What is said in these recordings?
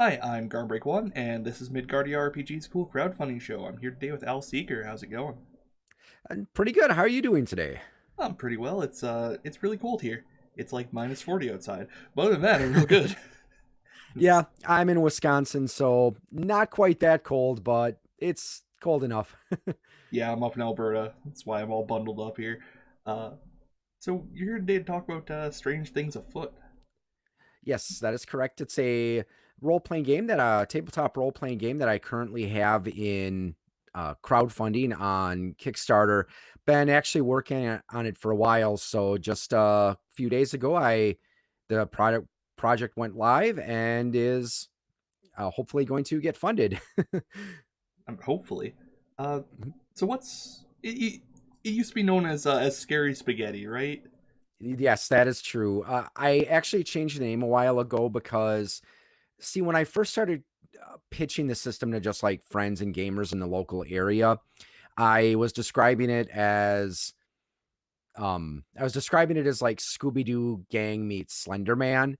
Hi, I'm Garmbreak1, and this is Midgardia RPG's cool crowdfunding show. I'm here today with Seeger. How's it going? And pretty good. How are you doing today? I'm pretty well. It's really cold here. It's like -40 outside. But other than that, I'm real good. Yeah, I'm in Wisconsin, so not quite that cold, but it's cold enough. Yeah, I'm up in Alberta. That's why I'm all bundled up here. Uh, so you're here today to talk about Strange Things Afoot. Yes, that is correct. It's a role-playing game that tabletop role-playing game that I currently have in crowdfunding on Kickstarter. Been actually working on it for a while, so just a few days ago, the project went live and is hopefully going to get funded. Hopefully. Uh, so it used to be known as Scary Spaghetti, right? Yes, that is true. I actually changed the name a while ago because, see, when I first started pitching the system to just like friends and gamers in the local area, I was describing it as like Scooby Doo gang meets Slender Man.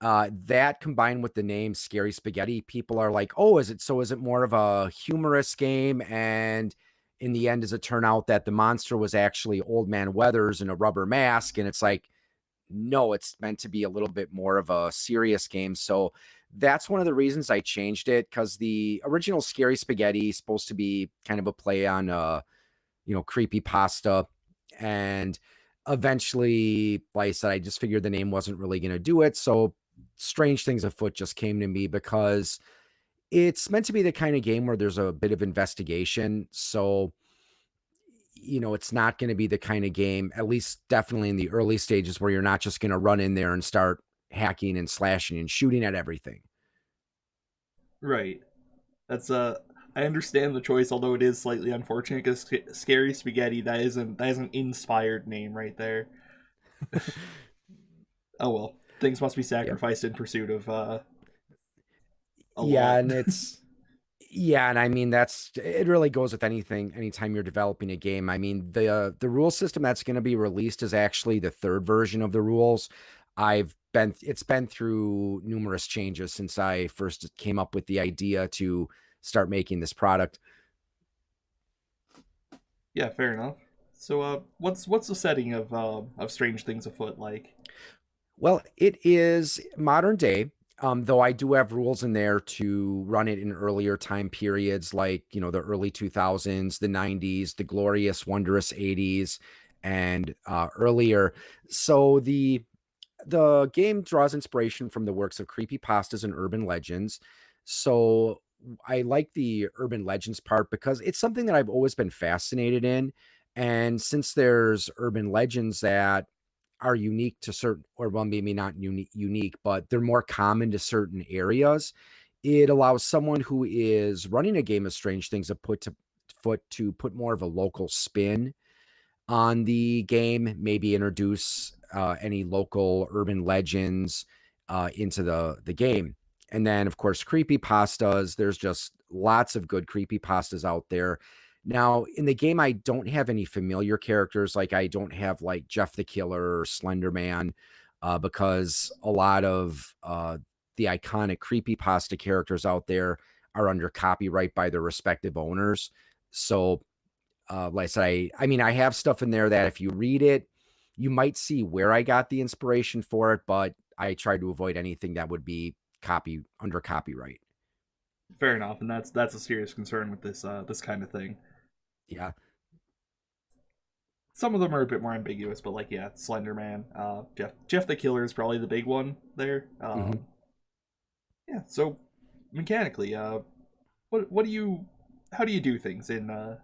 That combined with the name Scary Spaghetti, people are like, "Oh, is it more of a humorous game?" And in the end, does it turn out that the monster was actually Old Man Weathers in a rubber mask? And it's like, no, it's meant to be a little bit more of a serious game. So that's one of the reasons I changed it, because the original Scary Spaghetti is supposed to be kind of a play on creepypasta. And eventually, like I said, I just figured the name wasn't really going to do it. So Strange Things Afoot just came to me because it's meant to be the kind of game where there's a bit of investigation. So it's not going to be the kind of game, at least definitely in the early stages, where you're not just going to run in there and start hacking and slashing and shooting at everything. Right. That's I understand the choice, although it is slightly unfortunate because Scary Spaghetti that is an inspired name right there. Oh well, things must be Yeah. sacrificed in pursuit of a Yeah. lot. And yeah. And I mean, it really goes with anything, anytime you're developing a game. I mean, the rule system that's going to be released is actually the third version of the rules. It's been through numerous changes since I first came up with the idea to start making this product. Yeah, fair enough. So what's the setting of Strange Things Afoot like? Well, it is modern day, though I do have rules in there to run it in earlier time periods, like the early 2000s, the 90s, the glorious, wondrous 80s, and earlier. So the game draws inspiration from the works of creepypastas and urban legends. So I like the urban legends part because it's something that I've always been fascinated in. And since there's urban legends that are unique to certain, or well, maybe not unique, but they're more common to certain areas, it allows someone who is running a game of Strange Things to put more of a local spin on the game, maybe introduce any local urban legends into the game. And then, of course, creepy pastas. There's just lots of good creepy pastas out there. Now, in the game, I don't have any familiar characters. Like, I don't have like Jeff the Killer or Slender Man, because a lot of the iconic creepy pasta characters out there are under copyright by their respective owners. So like I said, I mean, I have stuff in there that if you read it, you might see where I got the inspiration for it, but I try to avoid anything that would be under copyright. Fair enough, and that's a serious concern with this kind of thing. Yeah. Some of them are a bit more ambiguous, but like yeah, Slender Man, Jeff the Killer is probably the big one there. Hmm. Yeah, so mechanically, what do you how do you do things in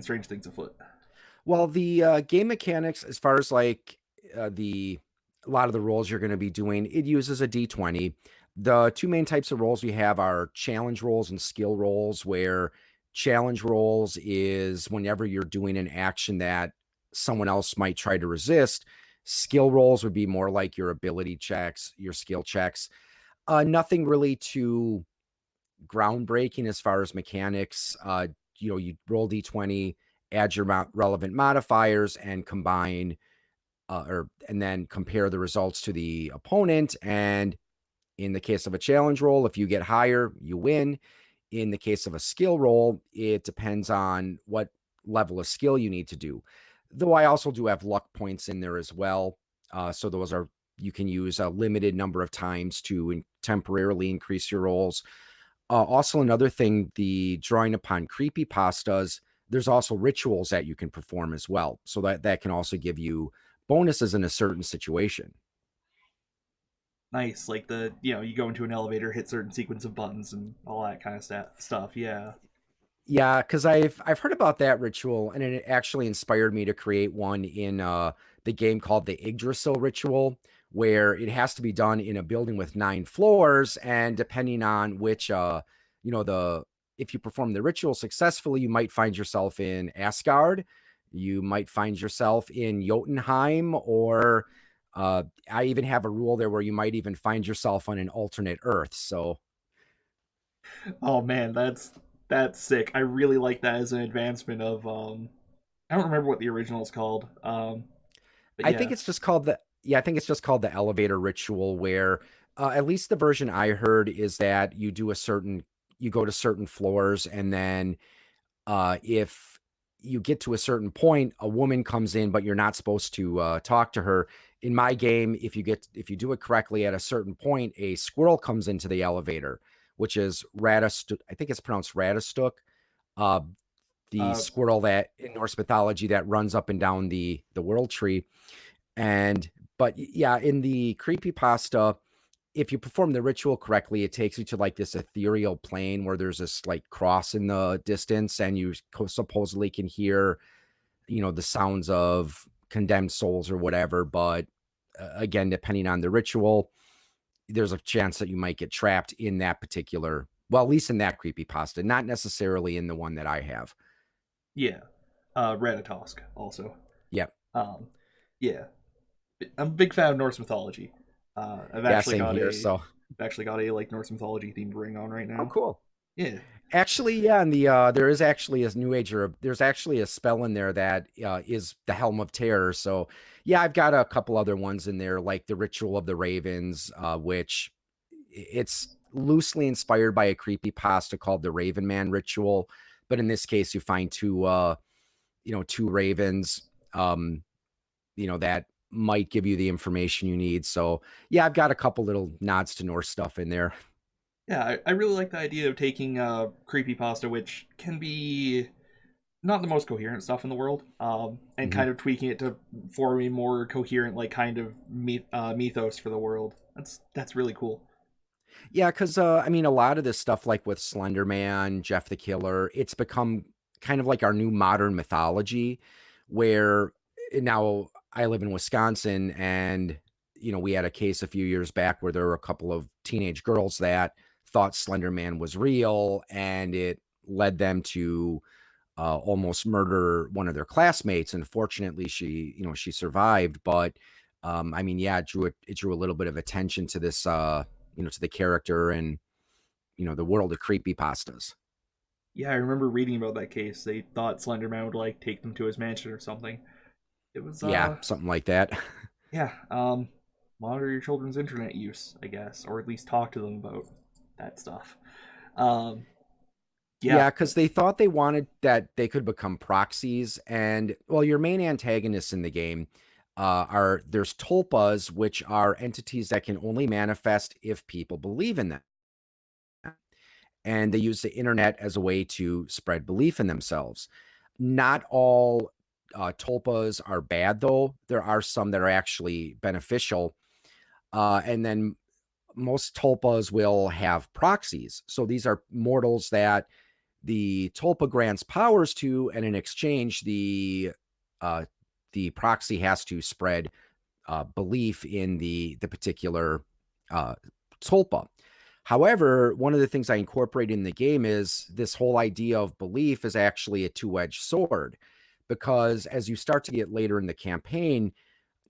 Strange Things Afoot? Well, the game mechanics, as far as like the a lot of the roles you're going to be doing, it uses a d20. The two main types of roles we have are challenge roles and skill roles, where challenge roles is whenever you're doing an action that someone else might try to resist. Skill roles would be more like your ability checks, your skill checks. Nothing really too groundbreaking as far as mechanics. You roll d20, add your relevant modifiers, and combine and then compare the results to the opponent. And In the case of a challenge roll, if you get higher, you win. In the case of a skill roll, it depends on what level of skill you need to do. Though I also do have luck points in there as well. So those are, you can use a limited number of times to temporarily increase your rolls. Also, another thing, the drawing upon creepy pastas, there's also rituals that you can perform as well. So that can also give you bonuses in a certain situation. Nice, like the you go into an elevator, hit certain sequence of buttons, and all that kind of stuff. Yeah. Yeah, because I've heard about that ritual, and it actually inspired me to create one in the game called the Yggdrasil ritual, where it has to be done in a building with 9 floors, and depending on which the if you perform the ritual successfully, you might find yourself in Asgard, you might find yourself in Jotunheim, or I even have a rule there where you might even find yourself on an alternate Earth. So Oh man, that's sick. I really like that as an advancement of I don't remember what the original is called. But I think yeah. it's just called the yeah, I think it's just called the elevator ritual where at least the version I heard is that you go to certain floors, and then if you get to a certain point, a woman comes in, but you're not supposed to talk to her. In my game, if you do it correctly at a certain point, a squirrel comes into the elevator, which is Radast. I think it's pronounced Radastuk, uh, the Uh squirrel that in Norse mythology that runs up and down the world tree. And but yeah, in the creepypasta, if you perform the ritual correctly, it takes you to like this ethereal plane where there's this like cross in the distance, and you supposedly can hear, the sounds of condemned souls or whatever. But again, depending on the ritual, there's a chance that you might get trapped in that particular, well, at least in that creepypasta, not necessarily in the one that I have. yeah. Ratatosk also. Yeah. Um yeah. I'm a big fan of Norse mythology. I've Yeah, actually same got here. a So, like Norse mythology themed ring on right oh, now. cool. Yeah. Actually, yeah, and there is actually a new age, or there's actually a spell in there that is the Helm of Terror. So yeah, I've got a couple other ones in there, like the Ritual of the Ravens, which it's loosely inspired by a creepy pasta called the Raven Man Ritual. But in this case, you find two ravens, that might give you the information you need. So yeah, I've got a couple little nods to Norse stuff in there. Yeah, I really like the idea of taking creepypasta, which can be not the most coherent stuff in the world, and Mhm. kind of tweaking it to form a more coherent, like kind of mythos for the world. That's really cool. Yeah, because I mean, a lot of this stuff, like with Slender Man, Jeff the Killer, it's become kind of like our new modern mythology. Where now I live in Wisconsin, and we had a case a few years back where there were a couple of teenage girls that thought Slender Man was real, and it led them to almost murder one of their classmates. And fortunately, she survived. But I mean, yeah, it drew a little bit of attention to this, to the character and the world of creepy pastas. Yeah, I remember reading about that case. They thought Slenderman would like take them to his mansion or something. It was Yeah, something like that. yeah, monitor your children's internet use, I guess, or at least talk to them about that stuff. Um, yeah, Yeah, because they thought they wanted that they could become proxies. And well, your main antagonists in the game are there's tulpas, which are entities that can only manifest if people believe in them. And they use the internet as a way to spread belief in themselves. Not all tulpas are bad, though. There are some that are actually beneficial. And then most tulpas will have proxies. So these are mortals that the tulpa grants powers to, and in exchange, uh, the proxy has to spread belief in the particular uh, tulpa. However, one of the things I incorporate in the game is this whole idea of belief is actually a two-edged sword, because as you start to get later in the campaign,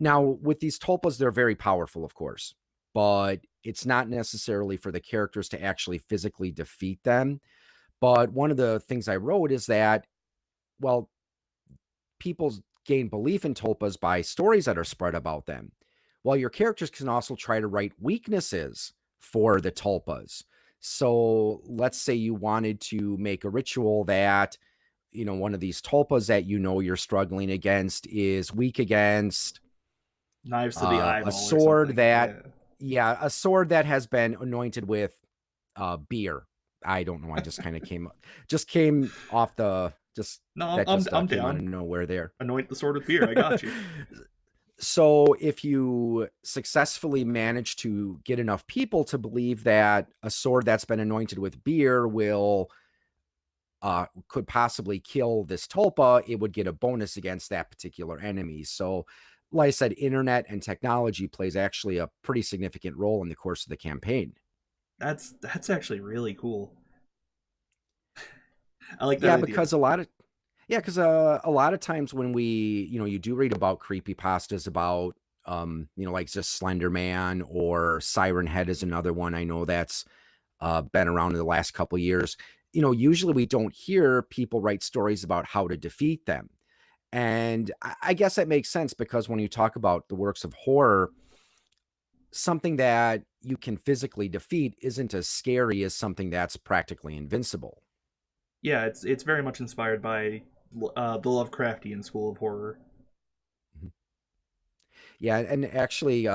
now with these tulpas, they're very powerful, of course, but it's not necessarily for the characters to actually physically defeat them. But one of the things I wrote is that, well, people gain belief in tulpas by stories that are spread about them. While your characters can also try to write weaknesses for the tulpas. So let's say you wanted to make a ritual that, one of these tulpas that you're struggling against is weak against Knives to the a eyeball or sword something. that, Yeah. yeah, a sword that has been anointed with beer. I don't know. I just came off the, just, No, that just I'm came out of down. nowhere there. Anoint the sword with beer. I got you. So if you successfully manage to get enough people to believe that a sword that's been anointed with beer could possibly kill this tulpa, it would get a bonus against that particular enemy. So, like I said, internet and technology plays actually a pretty significant role in the course of the campaign. That's actually really cool. I like that Yeah, idea. because a lot of times when you do read about creepy pastas about, like just Slender Man or Siren Head is another one. I know that's been around in the last couple years. Usually we don't hear people write stories about how to defeat them. And I guess that makes sense because when you talk about the works of horror, something that you can physically defeat isn't as scary as something that's practically invincible. Yeah, it's very much inspired by the Lovecraftian school of horror. Mhm. Yeah, and actually,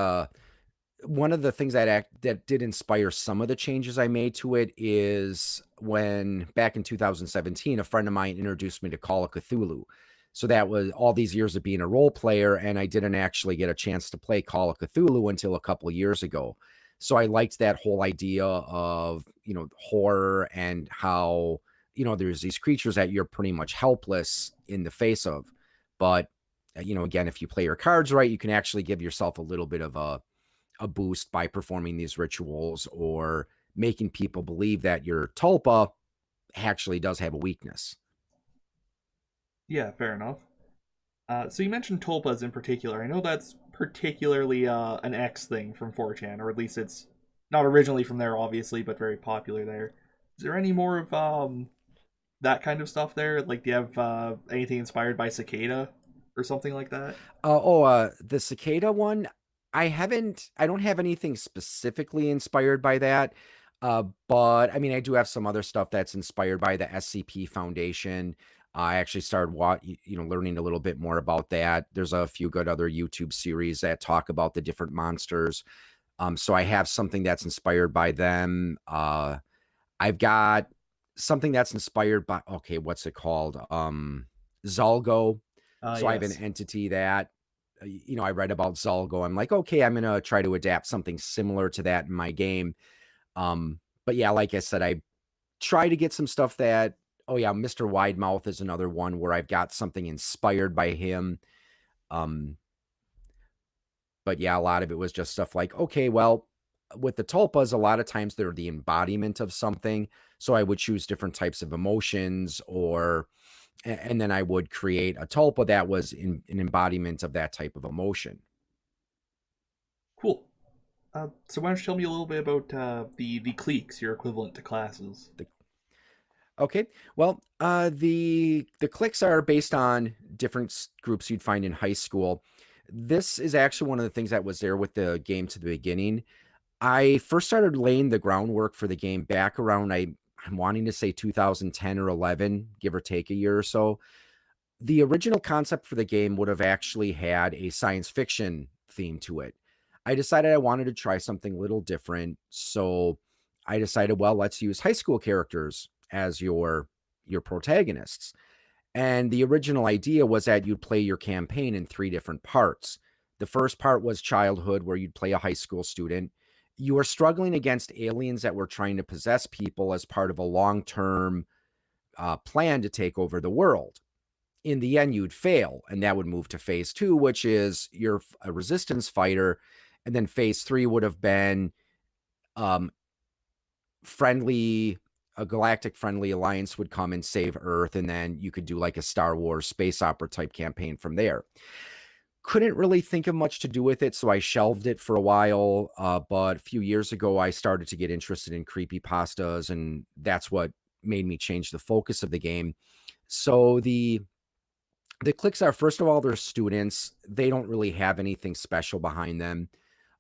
one of the things that did inspire some of the changes I made to it is when back in 2017, a friend of mine introduced me to Call of Cthulhu. So that was all these years of being a role player, and I didn't actually get a chance to play Call of Cthulhu until a couple of years ago. So I liked that whole idea of, horror and how, there's these creatures that you're pretty much helpless in the face of. But, again, if you play your cards right, you can actually give yourself a little bit of a boost by performing these rituals or making people believe that your tulpa actually does have a weakness. Yeah, fair enough. So you mentioned tulpas in particular. I know that's particularly an X thing from 4chan, or at least it's not originally from there, obviously, but very popular there. Is there any more of that kind of stuff there? Like, do you have anything inspired by cicada or something like that? The cicada one, I don't have anything specifically inspired by that. But I mean, I do have some other stuff that's inspired by the SCP Foundation. I actually started learning a little bit more about that. There's a few good other YouTube series that talk about the different monsters. So I have something that's inspired by them. I've got something that's inspired by, okay, what's it called? Zalgo. So I have an Yes. entity that, I read about Zalgo. I'm like, okay, I'm going to try to adapt something similar to that in my game. But yeah, like I said, I try to get some stuff that, oh yeah, Mr. Widemouth is another one where I've got something inspired by him. Um, but yeah, a lot of it was just stuff like, okay, well, with the tulpas, a lot of times they're the embodiment of something. So I would choose different types of emotions, and then I would create a tulpa that was an embodiment of that type of emotion. Cool. So why don't you tell me a little bit about the cliques, your equivalent to classes? The, okay, well, the cliques are based on different groups you'd find in high school. This is actually one of the things that was there with the game to the beginning. I first started laying the groundwork for the game back around I'm wanting to say 2010 or 11, give or take a year or so. The original concept for the game would have actually had a science fiction theme to it. I decided I wanted to try something a little different, so I decided, well, let's use high school characters as your protagonists. And the original idea was that you'd play your campaign in three different parts. The first part was childhood, where you'd play a high school student. You were struggling against aliens that were trying to possess people as part of a long term plan to take over the world. In the end, you'd fail, and that would move to phase two, which is you're a resistance fighter. And then phase three would have been um, friendly a galactic friendly alliance would come and save Earth, and then you could do like a Star Wars space opera type campaign from there. Couldn't really think of much to do with it, so I shelved it for a while. But a few years ago, I started to get interested in creepy pastas, and that's what made me change the focus of the game. So the cliques are, first of all, they're students. They don't really have anything special behind them.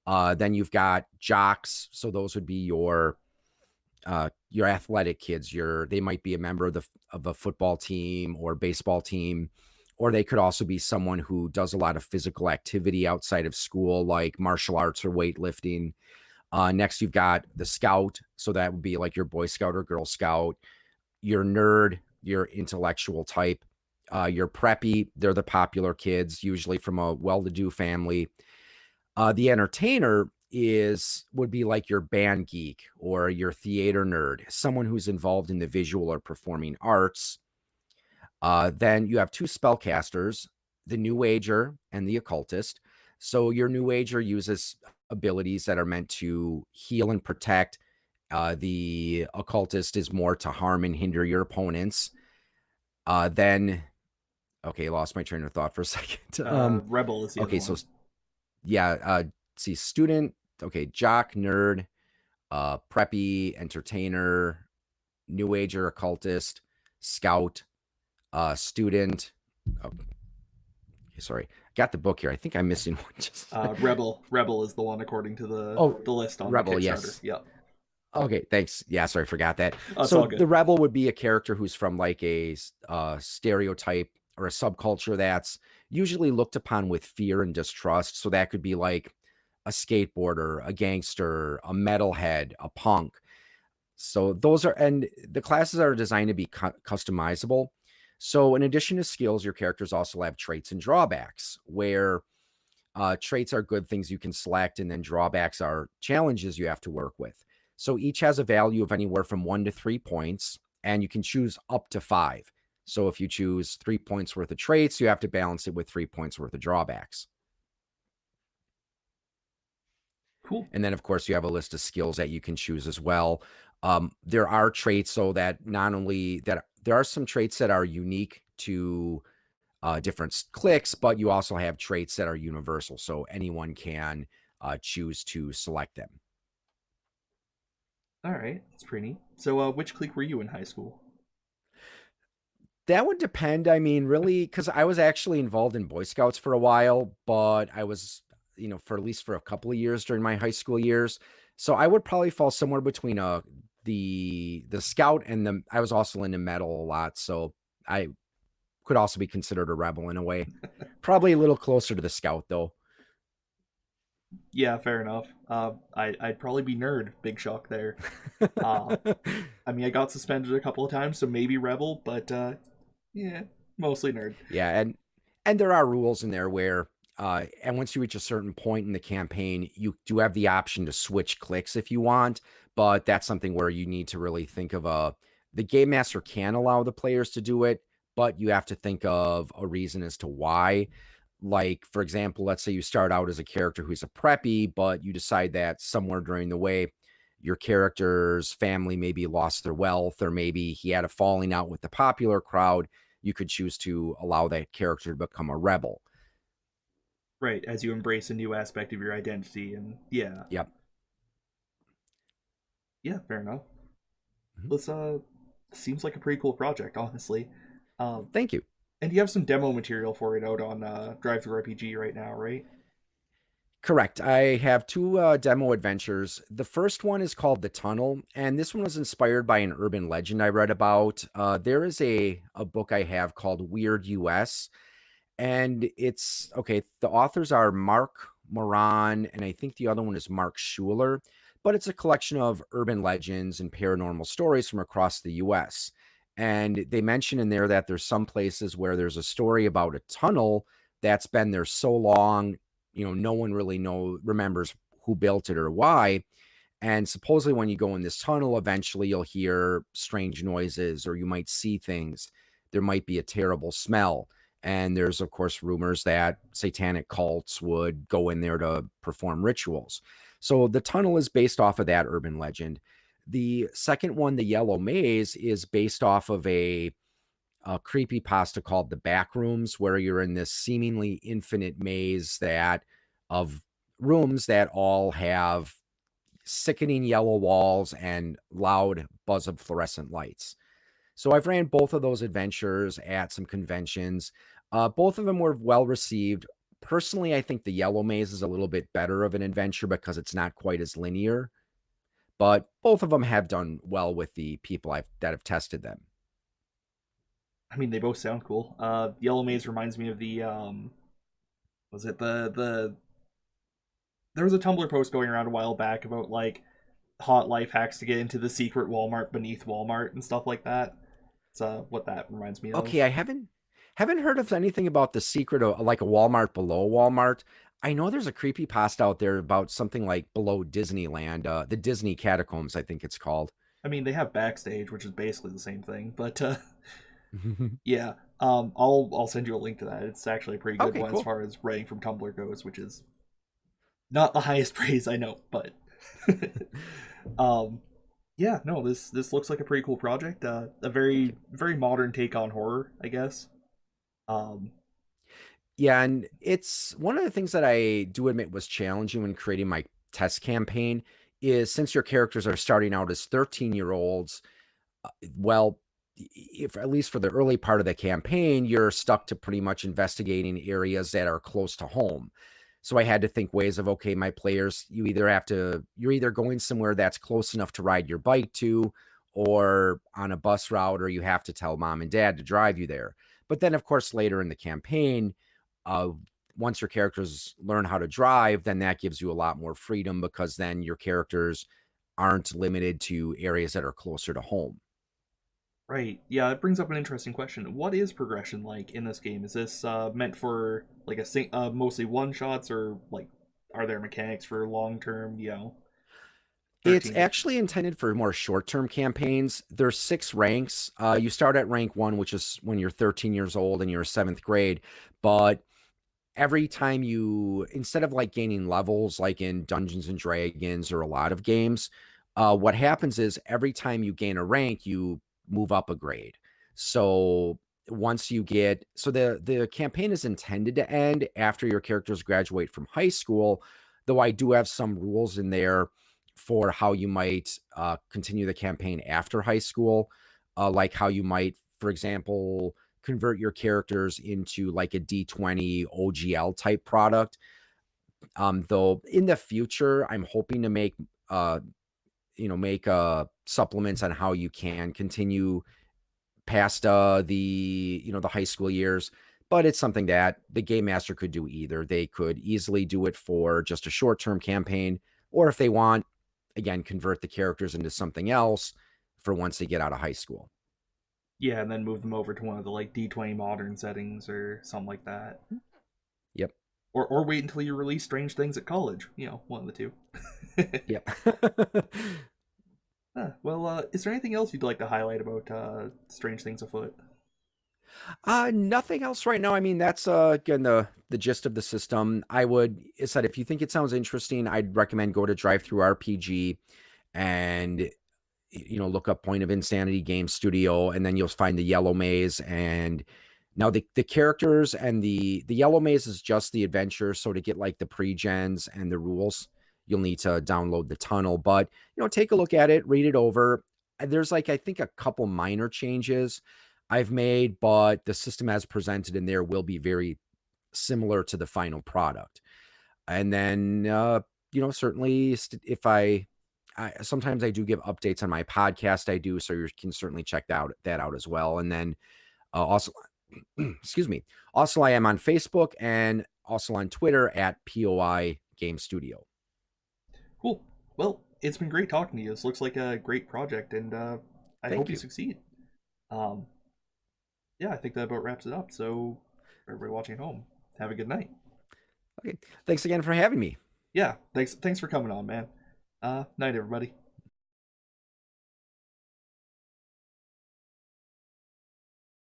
Then you've got jocks, so those would be your athletic kids. They might be a member of a football team or baseball team, or they could also be someone who does a lot of physical activity outside of school, like martial arts or weightlifting. Next, you've got the scout, so that would be like your Boy Scout or Girl Scout. Your nerd, your intellectual type. Your preppy, they're the popular kids, usually from a well-to-do family. The entertainer would be like your band geek or your theater nerd, someone who's involved in the visual or performing arts. Then you have two spellcasters, the New Ager and the Occultist. So your New Ager uses abilities that are meant to heal and protect. The Occultist is more to harm and hinder your opponents. Then, okay, lost my train of thought for a second. Rebel is the Okay, other so one. yeah, see, student, okay, jock, nerd, preppy, entertainer, New Ager, occultist, scout, student. Oh, okay, sorry, got the book here. I think I'm missing one. Just Rebel is the one according to oh, the list on the rebel, Kickstarter. yes. Yep. Okay, thanks. Yeah, sorry, forgot that. Oh, it's So all the good. rebel would be a character who's from like a stereotype or a subculture that's usually looked upon with fear and distrust. So that could be like a skateboarder, a gangster, a metalhead, a punk. So and the classes are designed to be customizable. So in addition to skills, your characters also have traits and drawbacks, where traits are good things you can select, and then drawbacks are challenges you have to work with. So each has a value of anywhere from 1 to 3 points, and you can choose up to 5. So if you choose 3 points worth of traits, you have to balance it with 3 points worth of drawbacks. Cool. And then, of course, you have a list of skills that you can choose as well. There are traits, so that not only that there are some traits that are unique to different cliques, but you also have traits that are universal, so anyone can choose to select them. All right, that's pretty neat. So, which clique were you in high school? That would depend. I mean, really, because I was actually involved in Boy Scouts for a while, but I was, for at least for a couple of years during my high school years. So I would probably fall somewhere between the Scout and the. I was also into metal a lot, so I could also be considered a rebel in a way. Probably a little closer to the Scout though. Yeah, fair enough. I'd probably be nerd. Big shock there. Uh, I mean, I got suspended a couple of times, so maybe rebel, but yeah, mostly nerd. Yeah, and there are rules in there where and once you reach a certain point in the campaign, you do have the option to switch cliques if you want, but that's something where you need to really think of the game master can allow the players to do it, but you have to think of a reason as to why. Like, for example, let's say you start out as a character who's a preppy, but you decide that somewhere during the way your character's family maybe lost their wealth, or maybe he had a falling out with the popular crowd. You could choose to allow that character to become a rebel. Right, as you embrace a new aspect of your identity, and yeah, Yep. yeah, fair enough. Mhm. This seems like a pretty cool project, honestly. Um, Thank you. and you have some demo material for it out on Drive Through RPG right now, right? Correct. I have two demo adventures. The first one is called The Tunnel, and this one was inspired by an urban legend I read about. There is a book I have called Weird US, and it's okay. The authors are Mark Moran, and I think the other one is Mark Schuler, but it's a collection of urban legends and paranormal stories from across the US. And they mention in there that there's some places where there's a story about a tunnel that's been there so long, no one really remembers who built it or why. And supposedly, when you go in this tunnel, eventually you'll hear strange noises or you might see things. There might be a terrible smell. And there's, of course, rumors that satanic cults would go in there to perform rituals. So the tunnel is based off of that urban legend. The second one, the Yellow Maze, is based off of a creepypasta called The Backrooms, where you're in this seemingly infinite maze of rooms that all have sickening yellow walls and loud buzz of fluorescent lights. So I've ran both of those adventures at some conventions. Both of them were well received. Personally, I think the Yellow Maze is a little bit better of an adventure because it's not quite as linear, but both of them have done well with the people that have tested them. I mean, they both sound cool. Yellow Maze reminds me of the was it the there was a Tumblr post going around a while back about like hot life hacks to get into the secret Walmart beneath Walmart and stuff like that. It's what that reminds me of. Okay, I haven't heard of anything about the secret of like a Walmart below Walmart. I know there's a creepy pasta out there about something like below Disneyland, the Disney Catacombs, I think it's called. I mean, they have backstage, which is basically the same thing, but yeah. I'll send you a link to that. It's actually a pretty good Okay, one as cool. far as writing from Tumblr goes, which is not the highest praise I know, but um, yeah, no, this looks like a pretty cool project. A Thank very you. very modern take on horror, I guess. Um, Yeah, and it's one of the things that I do admit was challenging when creating my test campaign is since your characters are starting out as 13-year-olds, well, if at least for the early part of the campaign, you're stuck to pretty much investigating areas that are close to home. So I had to think ways of, okay, my players, you're either going somewhere that's close enough to ride your bike to, or on a bus route, or you have to tell mom and dad to drive you there. But then, of course, later in the campaign, uh, once your characters learn how to drive, then that gives you a lot more freedom because then your characters aren't limited to areas that are closer to home. right, yeah, it brings up an interesting question. What is progression like in this game? Is this meant for like mostly one shots, or like are there mechanics for long term? You know, It's 13 to actually intended for more short-term campaigns. There's 6 ranks. You start at rank 1, which is when you're 13 years old and you're 7th grade. But every time instead of like gaining levels like in Dungeons and Dragons or a lot of games, what happens is every time you gain a rank, you move up a grade. So the campaign is intended to end after your characters graduate from high school, though I do have some rules in there for how you might continue the campaign after high school, like how you might, for example, convert your characters into like a D20 OGL type product. Though in the future, I'm hoping to uh, make supplements on how you can continue past the high school years. But it's something that the game master could do either. They could easily do it for just a short term campaign, or if they want, again, convert the characters into something else for once they get out of high school. yeah, and then move them over to one of the like D20 modern settings or something like that. Yep. Or wait until you release Strange Things at college. You know, one of the two. Yep. Well, is there anything else you'd like to highlight about Strange Things Afoot? Nothing else right now. I mean, that's again the gist of the system. I said if you think it sounds interesting, I'd recommend go to Drive Through RPG and look up Point of Insanity Game Studio, and then you'll find the Yellow Maze. And now the characters and the Yellow Maze is just the adventure. So to get like the pre-gens and the rules, you'll need to download the tunnel. But take a look at it, read it over. There's like I think a couple minor changes I've made, but the system as presented in there will be very similar to the final product. And then certainly if I sometimes I do give updates on my podcast. I do, so you can certainly check that out as well. And then also, excuse me. Also, I am on Facebook and also on Twitter at POI Game Studio. Cool. Well, it's been great talking to you. This looks like a great project, and I hope Thank you you. succeed. Um, yeah, I think that about wraps it up. So, for everybody watching at home, have a good night. Okay. Thanks again for having me. Yeah, thanks for coming on, man. Night, everybody.